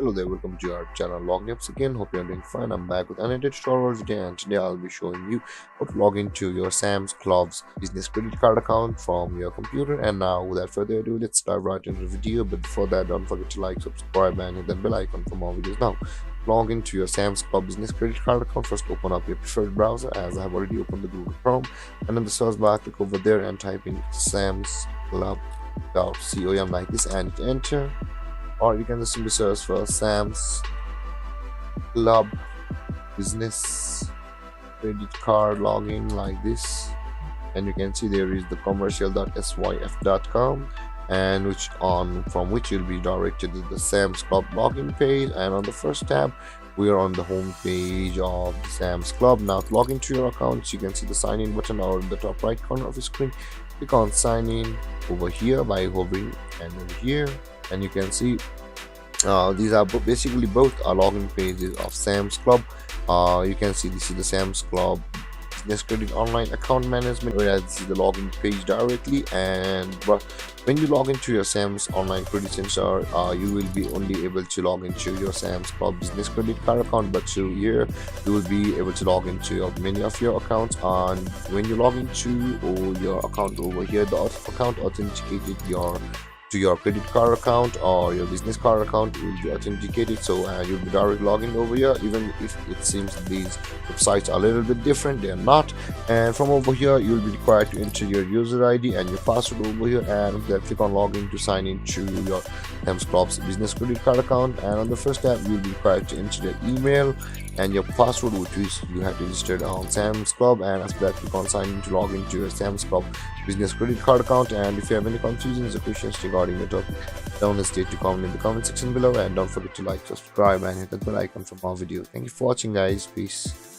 Hello there, welcome to our channel Lognips again. Hope you're doing fine. I'm back with another tutorial today, and today I'll be showing you how to log into your Sam's Club's business credit card account from your computer. And now, without further ado, let's dive right into the video. But before that, don't forget to like, subscribe, and hit that bell icon for more videos. Now, log into your Sam's Club business credit card account. First, open up your preferred browser, as I have already opened the Google Chrome, and in the search bar, click over there and type in samsclub.com like this and hit enter. Or you can just simply search for Sam's Club business credit card login like this, and you can see there is the commercial.syf.com, and from which you'll be directed to the Sam's Club login page. And on the first tab, we are on the home page of Sam's Club. Now, to log into your account, you can see the sign in button or in the top right corner of the screen. Click on sign in over here by hovering and over here, and you can see these are basically both are login pages of Sam's Club. You can see this is the Sam's Club business credit online account management, whereas this is the login page directly. And but when you log into your Sam's online credit center, you will be only able to log into your Sam's Club business credit card account, but through here you will be able to log into many of your accounts. And when you log into your account over here, the account authenticated to your credit card account or your business card account will be authenticated, so you'll be directly logging over here. Even if it seems these websites are a little bit different, they are not. And from over here, you'll be required to enter your user ID and your password over here, and then click on login to sign into your Sam's Club's business credit card account. And on the first tab, you'll be required to enter your email and your password, which is you have registered on Sam's Club. And after that, click on sign in to log into your Sam's Club business credit card account. And if you have any confusions or questions regarding the topic, don't hesitate to comment in the comment section below, and don't forget to like, subscribe, and hit that bell icon for more video. Thank you for watching, guys. Peace.